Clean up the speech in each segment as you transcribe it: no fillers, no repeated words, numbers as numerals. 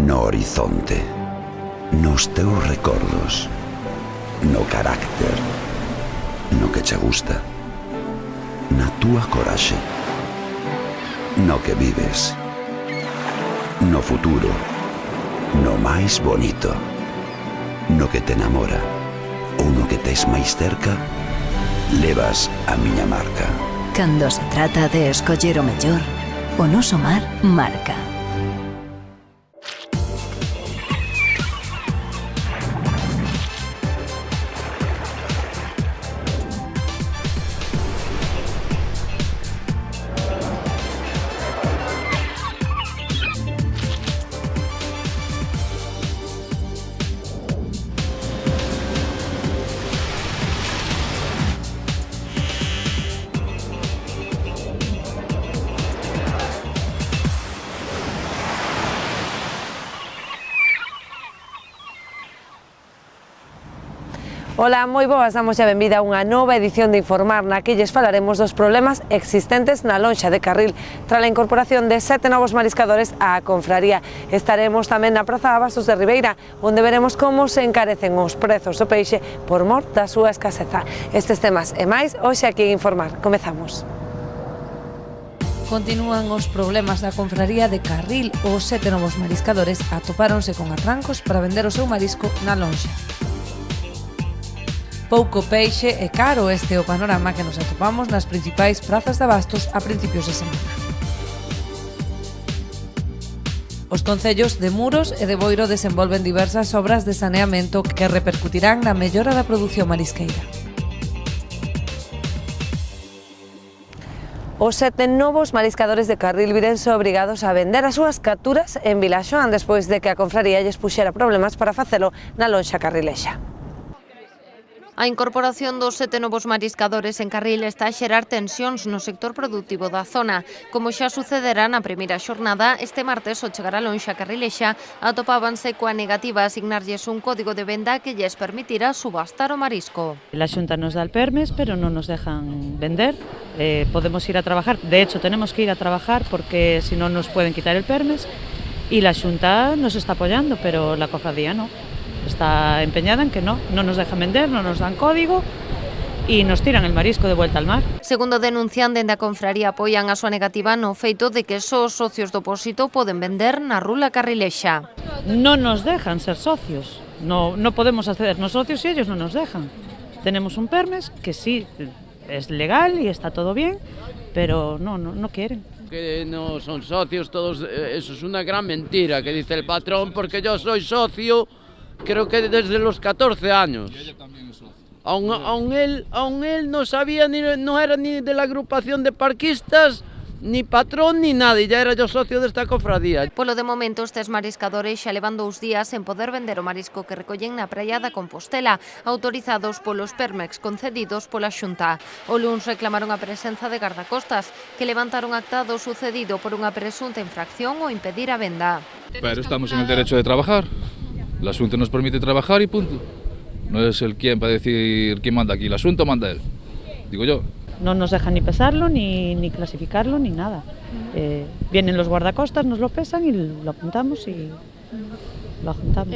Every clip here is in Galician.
no horizonte, nos teus recordos, no carácter, no que che gusta, na túa coraxe, no que vives, no futuro, no máis bonito, no que te enamora ou no que tes máis cerca, levas a miña marca. Cando se trata de escoller o mellor, o noso mar marca. Ola, moi boas, damos a benvida a unha nova edición de Informar na que lles falaremos dos problemas existentes na lonxa de Carril tras a incorporación de 7 novos mariscadores á confraría. Estaremos tamén na Praza Abastos de Ribeira, onde veremos como se encarecen os prezos do peixe por mor da súa escaseza. Estes temas e máis hoxe aquí en Informar. Comezamos. Continúan os problemas da confraría de Carril. Os 7 novos mariscadores atopáronse con atrancos para vender o seu marisco na lonxa. Pouco peixe e caro, este é o panorama que nos atopamos nas principais prazas de abastos a principios de semana. Os concellos de Muros e de Boiro desenvolven diversas obras de saneamento que repercutirán na mellora da produción marisqueira. Os 7 novos mariscadores de Carril virense obrigados a vender as súas capturas en Vilaxoán despois de que a confraría lles puxera problemas para facelo na lonxa carrilexa. A incorporación dos 7 novos mariscadores en Carril está a xerar tensións no sector productivo da zona. Como xa sucederá na primeira xornada, este martes ao chegar a lonxa carrilexa atopábanse coa negativa a asignarlles un código de venda que lles permitira subastar o marisco. La Xunta nos da el permes, pero non nos dejan vender. Podemos ir a trabajar, de hecho tenemos que ir a trabajar porque si no nos pueden quitar el permes y la Xunta nos está apoyando, pero la cofradía no. Está empeñada en que no nos dejan vender, no nos dan código e nos tiran el marisco de vuelta al mar. Segundo denuncian, dende a confraría apoian a súa negativa no feito de que só os socios do Pósito poden vender na rula carrilexa. No nos dejan ser socios, no podemos hacernos socios e ellos no nos dejan. Tenemos un permes que sí, es legal y está todo bien, pero no quieren. Que no son socios todos, eso es una gran mentira que dice el patrón, porque yo soy socio. Creo que desde los 14 años. Y ella también es socio. Aún él no sabía, no era ni de la agrupación de parquistas, ni patrón, ni nada, e ya era yo socio desta cofradía. Polo de momento, estes mariscadores xa levan 2 días en poder vender o marisco que recollen na praia da Compostela, autorizados polos permex concedidos pola Xunta. O luns reclamaron a presenza de gardacostas, que levantaron acta do sucedido por unha presunta infracción ou impedir a venda. Pero estamos en el derecho de trabajar. La Xunta nos permite trabajar y punto. No es el quien para decir quién manda aquí, la Xunta manda él, digo yo. No nos dejan ni pesarlo, ni clasificarlo, ni nada. Vienen los guardacostas, nos lo pesan y lo apuntamos y lo juntamos.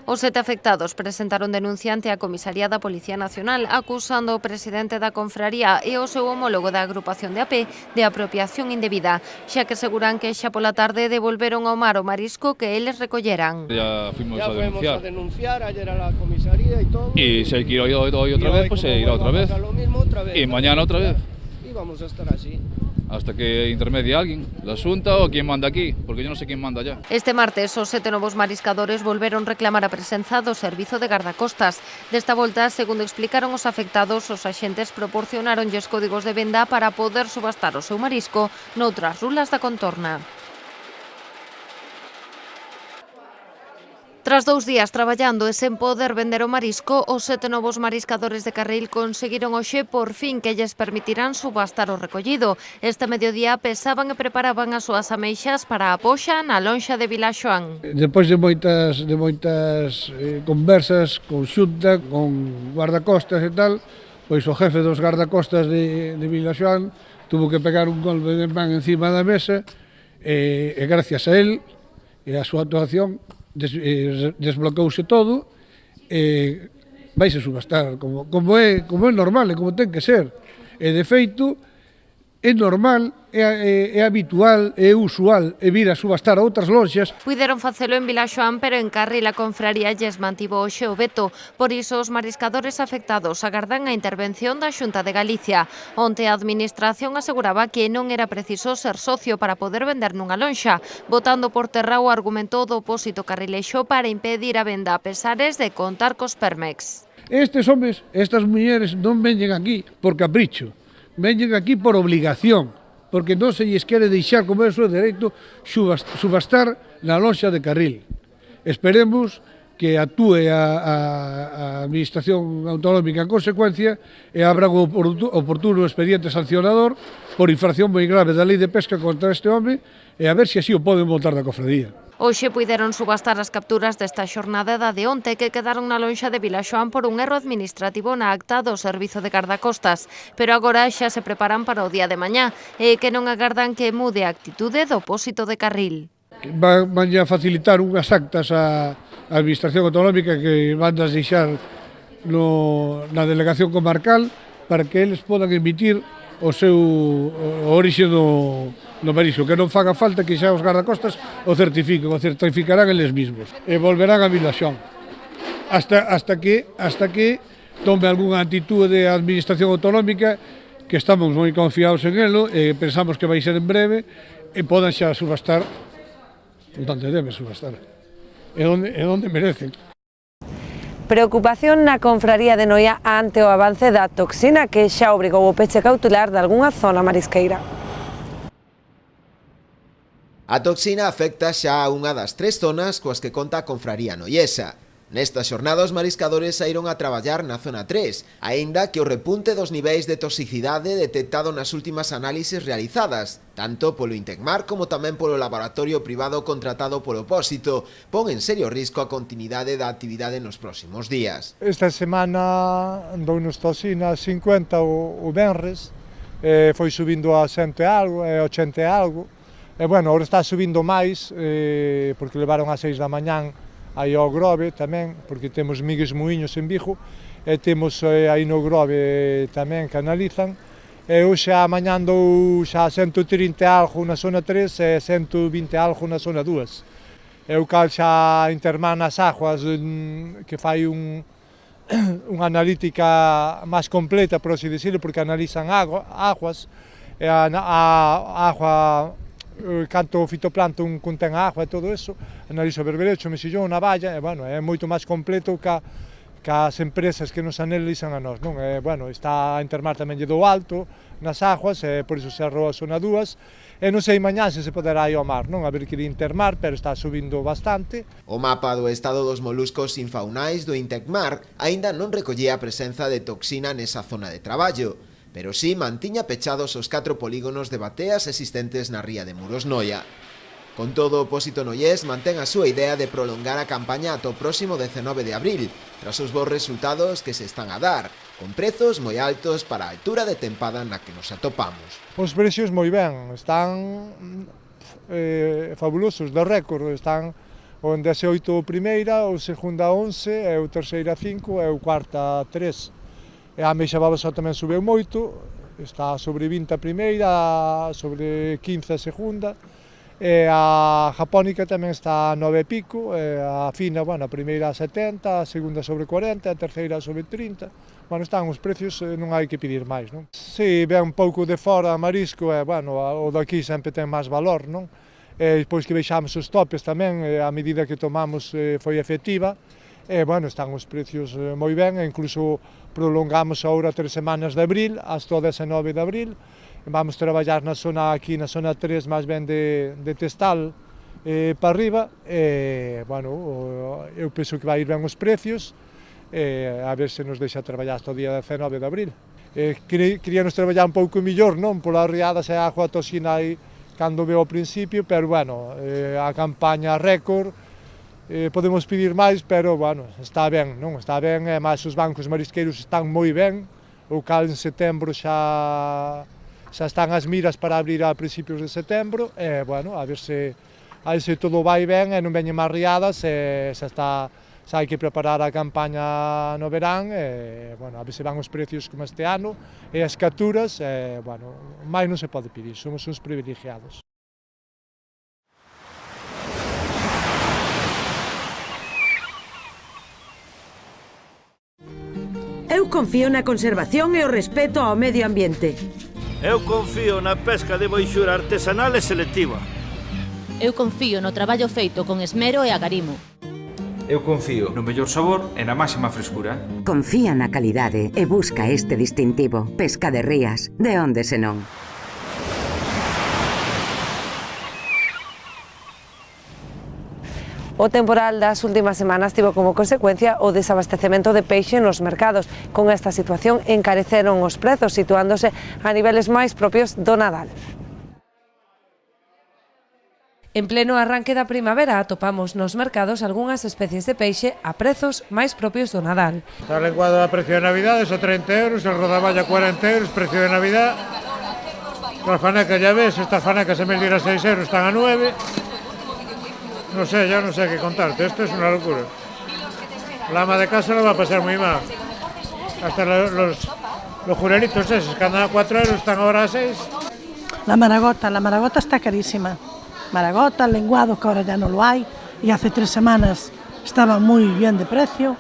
Os 7 afectados presentaron denuncia ante a Comisaría da Policía Nacional acusando ao presidente da confraría e ao seu homólogo da agrupación de AP de apropiación indebida, xa que aseguran que xa pola tarde devolveron ao mar o marisco que eles recolleran. Ya fuimos a denunciar ayer a la comisaría y todo. Y si hay que ir hoy otra vez, pues se irá otra vez. Y mañana otra vez. Y vamos a estar así. Hasta que intermedie alguien, la Xunta o quien manda aquí, porque yo no sé quién manda allá. Este martes, os 7 novos mariscadores volveron reclamar a presenza do servizo de gardacostas. Desta volta, segundo explicaron os afectados, os axentes proporcionaronlles códigos de venda para poder subastar o seu marisco noutras rulas da contorna. Tras 2 días traballando e sen poder vender o marisco, os 7 novos mariscadores de Carril conseguiron hoxe por fin que lles permitirán subastar o recollido. Este mediodía pesaban e preparaban as súas ameixas para a poxa na lonxa de Vilaxoán. Depois de moitas conversas con Xunta, con guardacostas e tal, pois o jefe dos guardacostas de Vilaxoán tuvo que pegar un golpe de man encima da mesa e gracias a él e a súa actuación desbloqueouse todo e vaise subastar como é normal e como ten que ser. E de feito é normal, é habitual, é usual e vir a subastar a outras lonxas. Puideron facelo en Vilaxoán, pero en Carril a confraría lles mantivo hoxe o veto. Por iso os mariscadores afectados agardan a intervención da Xunta de Galicia. Onte a Administración aseguraba que non era preciso ser socio para poder vender nunha lonxa, botando por terra o argumento do opósito carrilexo para impedir a venda a pesares de contar cos Permex. Estes homes, estas mulleres non veñen aquí por capricho, veñen aquí por obligación, porque non se lles quere deixar, como é o seu dereito, subastar na lonxa de Carril. Esperemos que actúe a Administración Autonómica en consecuencia e abra o oportuno expediente sancionador por infracción moi grave da Lei de Pesca contra este home e a ver se así o poden montar da cofradía. Hoxe puideron subastar as capturas desta xornada da de onte que quedaron na lonxa de Vilaxoán por un erro administrativo na acta do Servizo de Gardacostas, pero agora xa se preparan para o día de mañá e que non agardan que mude a actitude do opósito de Carril. Van a facilitar unhas actas á Administración Autonómica que van a deixar na delegación comarcal para que eles podan emitir o seu orixe no marisco, que non faga falta que xa os gardacostas o certificarán eles mesmos e volverán a Vilaxoán hasta que tome algunha actitude de Administración Autonómica, que estamos moi confiados en elo e pensamos que vai ser en breve e podan xa subastar onde debe subastar e onde merecen. Preocupación na confraría de Noia ante o avance da toxina que xa obrigou o peche cautelar de algunha zona marisqueira. A toxina afecta xa a unha das 3 zonas coas que conta a confraría noiesa. Nesta xornada os mariscadores saíron a traballar na zona 3, aínda que o repunte dos niveis de toxicidade detectado nas últimas análises realizadas, tanto polo Intecmar como tamén polo laboratorio privado contratado polo Opósito, pon en serio risco a continuidade da actividade nos próximos días. Esta semana dounos toxina 50 o venres, foi subindo a 100 e algo, 80 e algo, e bueno, agora está subindo máis, porque levaron a 6 da mañán aí ao Grove tamén, porque temos Migues Muiños en Vigo, e temos aí no Grove tamén que analizan, e hoxe a mañán dou xa 130 algo na zona 3 e 120 algo na zona 2. E o cal xa Intermar nas aguas, que fai unha analítica máis completa, por así decirlo, porque analizan aguas, e a agua, canto o fitoplancton contén agua e todo eso, analiza o berberecho, o mesillón, a valla, e bueno, é moito máis completo que as empresas que nos analizan a nós, non? E bueno, está a Intermar tamén lle do alto nas aguas, e por iso se arroa a zona 2, e non sei mañá se poderá ir ao mar, non? A ver que de Intermar, pero está subindo bastante. O mapa do estado dos moluscos infaunais do Intecmar aínda non recollía a presenza de toxina nesa zona de traballo, pero sí mantiña pechados os 4 polígonos de bateas existentes na ría de Muros Noia. Con todo, o Opósito noiés mantén a súa idea de prolongar a campaña ata o próximo 19 de abril, tras os bons resultados que se están a dar, con prezos moi altos para a altura de tempada na que nos atopamos. Os precios moi ben, están fabulosos, de récord, están o 18 o primeira, o segunda 11, e o terceira 5, e o cuarta 3. E a ameixa babosa tamén subeu moito, está sobre 20 a primeira, sobre 15 a segunda, e a japónica tamén está a 9 e pico, e a fina, bueno, a primeira a 70, a segunda sobre 40, a terceira sobre 30. Bueno, están os precios, non hai que pedir máis, non? Si, ven un pouco de fora a marisco, e, bueno, o daqui sempre ten máis valor, non? E depois que veixamos os topes tamén, a medida que tomamos foi efectiva, e, bueno, están os precios moi ben, e incluso prolongamos agora 3 semanas de abril, hasta o 19 de abril. Vamos traballar na zona, aquí na zona 3, máis ben de Testal para arriba, e, bueno, eu penso que vai ir ben os precios, a ver se nos deixa traballar hasta o día 19 de abril. Queríamos traballar un pouco millor, non? Pola riada se a agua toxina aí cando veo ao principio, pero, bueno, a campaña récord, podemos pedir máis, pero, bueno, está ben, non? Está ben, e máis os bancos marisqueiros están moi ben, o cal en setembro xa están as miras para abrir a principios de setembro, e, bueno, a ver se aí se todo vai ben e non veñen máis riadas, xa hai que preparar a campaña no verán, bueno, a ver se van os precios como este ano, e as capturas, bueno, máis non se pode pedir, somos uns privilegiados. Eu confío na conservación e o respeto ao medio ambiente. Eu confío na pesca de boixura artesanal e selectiva. Eu confío no traballo feito con esmero e agarimo. Eu confío no mellor sabor e na máxima frescura. Confía na calidade e busca este distintivo. Pesca de rías, de onde senón. O temporal das últimas semanas tivo como consecuencia o desabastecemento de peixe nos mercados. Con esta situación encareceron os prezos, situándose a niveles máis propios do Nadal. En pleno arranque da primavera atopamos nos mercados algunhas especies de peixe a prezos máis propios do Nadal. Está lenguado a precio de Navidad, a 30 euros, el rodamalla 40 euros, precio de Navidad. Las fanecas ya ves, estas fanecas en vez de ir a 6 euros están a 9. No sé, ya no sé qué contarte, esto es una locura. La ama de casa lo va a pasar muy mal. Hasta los jureritos esos que andan a 4 euros están ahora a 6. La maragota está carísima. Maragota, lenguado, que ahora ya no lo hay, y hace 3 semanas estaba muy bien de precio,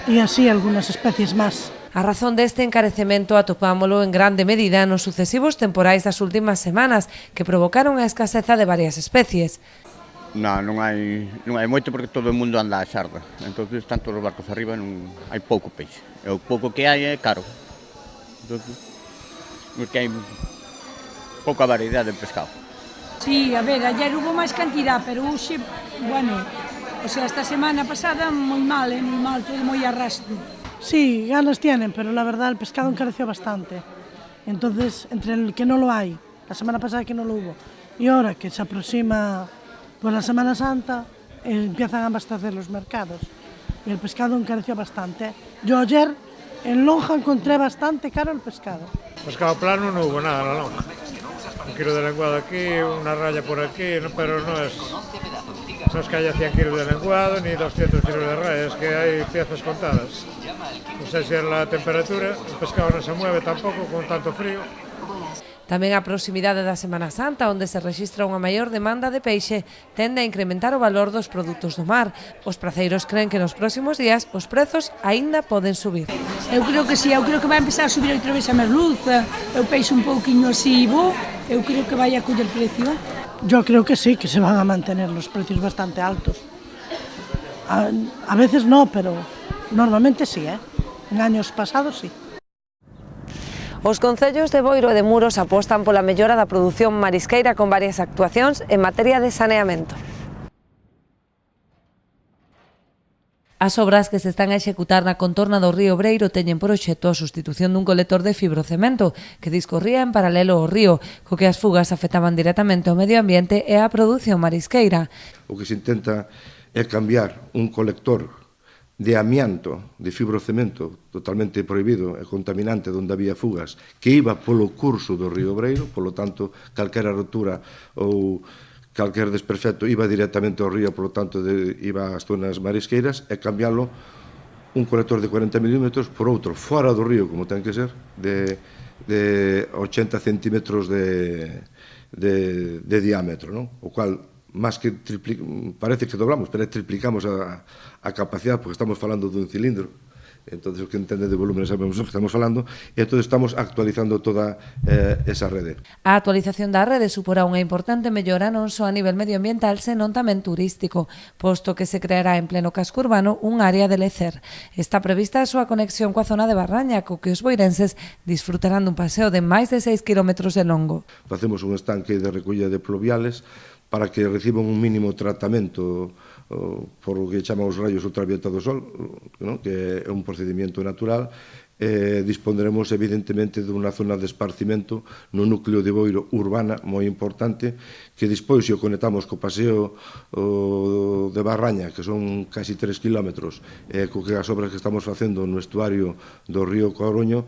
y así algunas especies más. A razón deste encarecemento atopámolo en grande medida nos sucesivos temporais das últimas semanas que provocaron a escaseza de varias especies. Non hai moito porque todo o mundo anda a xarda, entón están todos os barcos arriba, non hai pouco peixe, e o pouco que hai é caro, entón, porque hai pouca variedade de pescado. Sí, a ver, ayer hubo máis cantidad, pero hoxe, bueno, o sea, esta semana pasada moi mal, todo moi arrastro. Sí, ganas tienen, pero la verdad el pescado encareció bastante. Entonces, entre el que no lo hay, la semana pasada que no lo hubo, y ahora que se aproxima pues la Semana Santa, empiezan a abastecer los mercados y el pescado encareció bastante. Yo ayer en lonja encontré bastante caro el pescado. Pescado plano no hubo nada en la lonja. Un kilo de lenguado aquí, una raya por aquí, pero no es que haya 100 kilos de lenguado ni 200 kilos de raya, es que hay piezas contadas. No sé si es la temperatura, el pescado no se mueve tampoco con tanto frío. Tamén a proximidade da Semana Santa, onde se rexistra unha maior demanda de peixe, tende a incrementar o valor dos produtos do mar. Os praceiros creen que nos próximos días os prezos aínda poden subir. Eu creo que sí, eu creo que vai empezar a subir outra vez a merluza, eu peixe un pouquiño así, eu creo que vai a coller precio. Yo creo que sí, que se van a mantener los precios bastante altos. A veces no, pero normalmente sí, en años pasados sí. Os concellos de Boiro e de Muros apostan pola mellora da produción marisqueira con varias actuacións en materia de saneamento. As obras que se están a executar na contorna do río Breiro teñen por obxecto a sustitución dun colector de fibrocemento que discorría en paralelo ao río, co que as fugas afectaban directamente ao medio ambiente e á produción marisqueira. O que se intenta é cambiar un colector de amianto, de fibrocemento, totalmente prohibido e contaminante, onde había fugas, que iba polo curso do río Breiro, polo tanto, calquera rotura ou calquer desperfecto iba directamente ao río, polo tanto, iba ás zonas marisqueiras, e cambiálo un colector de 40 milímetros por outro, fora do río, como ten que ser, de 80 centímetros de diámetro, non? O cual, máis que parece que doblamos, pero triplicamos a capacidade, porque estamos falando dun cilindro. Entonces, o que entende de volumen sabemos o que estamos falando, e entón estamos actualizando toda esa rede. A actualización da rede suporá unha importante mellora non só a nivel medioambiental, senón tamén turístico, posto que se creará en pleno casco urbano un área de lecer. Está prevista a súa conexión coa zona de Barraña, co que os boirenses disfrutarán dun paseo de máis de 6 kilómetros de longo. Facemos un estanque de recollida de pluviales para que reciban un mínimo tratamento por o que chaman os rayos ultravioleta do sol, que é un procedimento natural. Dispondremos evidentemente dunha zona de esparcimento no núcleo de Boiro urbana moi importante, que despois, se o conectamos co paseo de Barraña, que son casi 3 kilómetros, co que as obras que estamos facendo no estuario do río Coruño,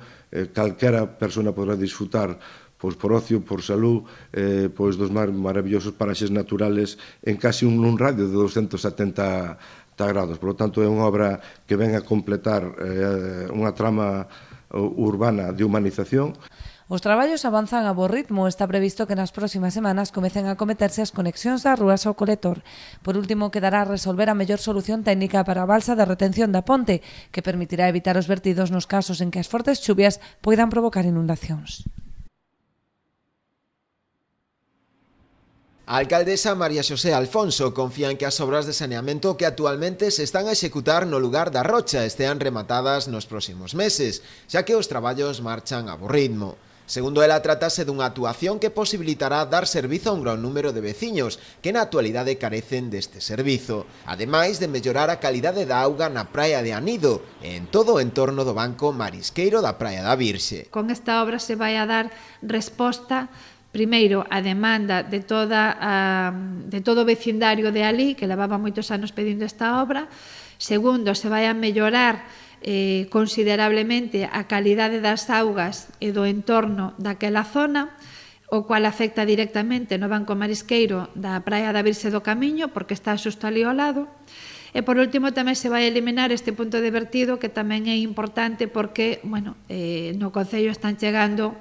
calquera persona podrá disfrutar pois por ocio, por salud, pois dos maravillosos paraxes naturales en casi un radio de 270 grados. Por lo tanto, é unha obra que ven a completar unha trama urbana de humanización. Os traballos avanzan a bo ritmo. Está previsto que nas próximas semanas comecen a cometerse as conexións das rúas ao colector. Por último, quedará resolver a mellor solución técnica para a balsa de retención da ponte, que permitirá evitar os vertidos nos casos en que as fortes chuvias poidan provocar inundacións. A alcaldesa María Xosé Alfonso confía en que as obras de saneamento que actualmente se están a executar no lugar da Rocha estean rematadas nos próximos meses, xa que os traballos marchan a bo ritmo. Segundo ela, trátase dunha actuación que posibilitará dar servizo a un gran número de veciños que na actualidade carecen deste servizo, ademais de mellorar a calidade da auga na praia de Anido e en todo o entorno do banco marisqueiro da praia da Virxe. Con esta obra se vai a dar resposta primeiro a demanda de todo o vecindario de alí, que levaba moitos anos pedindo esta obra. Segundo, se vai a mellorar considerablemente a calidade das augas e do entorno daquela zona, o cual afecta directamente no banco marisqueiro da praia da Virxe do Camiño, porque está xusto ali ao lado. E por último tamén se vai a eliminar este punto de vertido, que tamén é importante porque, no concello están chegando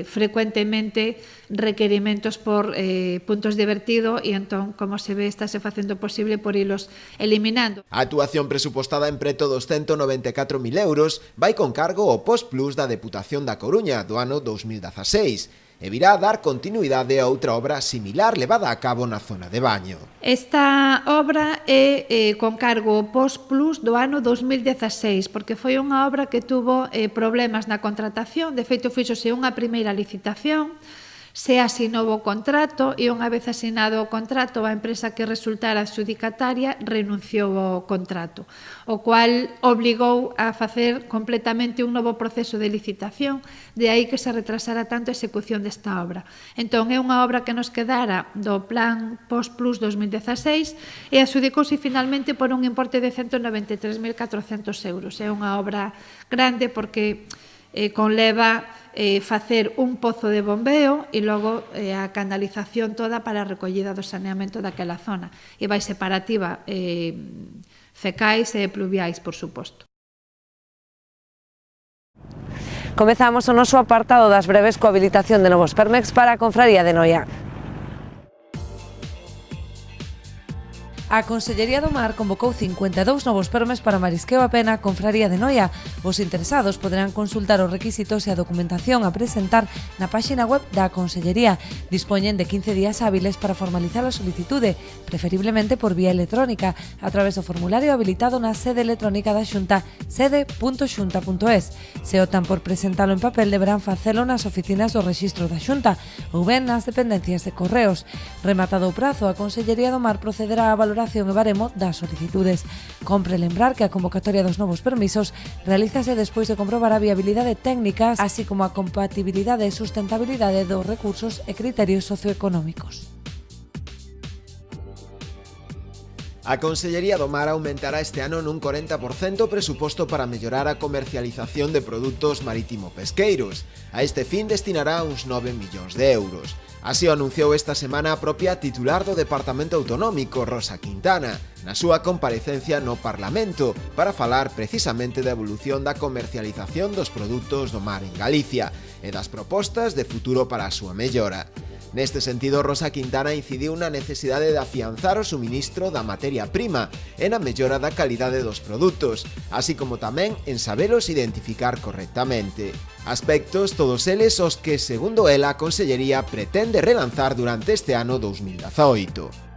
frecuentemente requerimentos por puntos de vertido e entón, como se ve, estáse facendo posible por ilos eliminando. A actuación presupostada en preto dos 194.000 euros vai con cargo ao Postplus da Deputación da Coruña do ano 2016 e virá a dar continuidade a outra obra similar levada a cabo na zona de Baño. Esta obra é con cargo ao Postplus do ano 2016, porque foi unha obra que tuvo problemas na contratación. De feito, fixose unha primeira licitación, se asinou o contrato e unha vez asinado o contrato, a empresa que resultara adxudicataria renunciou ao contrato, o cual obligou a facer completamente un novo proceso de licitación, de aí que se retrasara tanto a execución desta obra. Entón, é unha obra que nos quedara do Plan Postplus 2016 e adxudicouse finalmente por un importe de 193.400 euros. É unha obra grande porque conleva facer un pozo de bombeo e logo a canalización toda para a recollida do saneamento daquela zona. E vai separativa fecais e pluviais, por suposto. Comezamos o noso apartado das breves coa habilitación de novos Permex para a Confraría de Noia. A Consellería do Mar convocou 52 novos permes para marisqueo a pena a Confraría de Noia. Os interesados poderán consultar os requisitos e a documentación a presentar na páxina web da Consellería. Dispoñen de 15 días hábiles para formalizar a solicitude, preferiblemente por vía electrónica, a través do formulario habilitado na sede electrónica da Xunta, sede.xunta.es. Se optan por presentalo en papel, deberán facelo nas oficinas do Rexistro da Xunta ou ben nas dependencias de Correos. Rematado o prazo, a Consellería do Mar procederá a valoración e baremo das solicitudes. Compre lembrar que a convocatoria dos novos permisos realízase despois de comprobar a viabilidade técnica, así como a compatibilidade e sustentabilidade dos recursos e criterios socioeconómicos. A Consellería do Mar aumentará este ano nun 40% o presuposto para mellorar a comercialización de produtos marítimo-pesqueiros. A este fin destinará uns 9 millóns de euros. Así o anunciou esta semana a propia titular do Departamento Autonómico, Rosa Quintana, na súa comparecencia no Parlamento, para falar precisamente da evolución da comercialización dos produtos do mar en Galicia e das propostas de futuro para a súa mellora. Neste sentido, Rosa Quintana incidiu na necesidade de afianzar o suministro da materia prima e na mellora da calidade dos produtos, así como tamén en sabelos identificar correctamente. Aspectos todos eles os que, segundo ela, a Consellería pretende relanzar durante este ano 2018.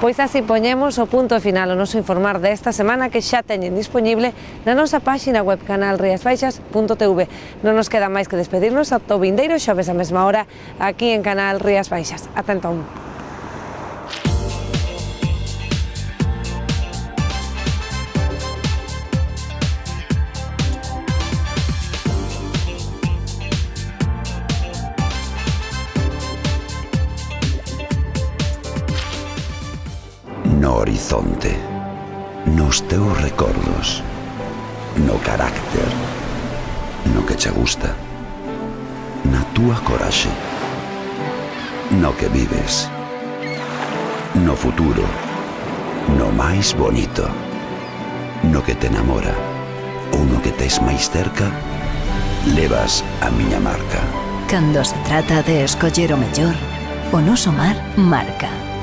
Pois así poñemos o punto final ao noso informar desta semana, que xa teñen dispoñible na nosa páxina web canalriasbaixas.tv. Non nos queda máis que despedirnos ata o vindeiro xoves á mesma hora aquí en Canal Rías Baixas. Ata entón. No horizonte, nos teus recordos, no carácter, no que che gusta, na túa coraxe, no que vives, no futuro, no máis bonito, no que te enamora ou no que tes máis cerca, levas a miña marca. Cando se trata de escoller o mellor, o noso mar marca.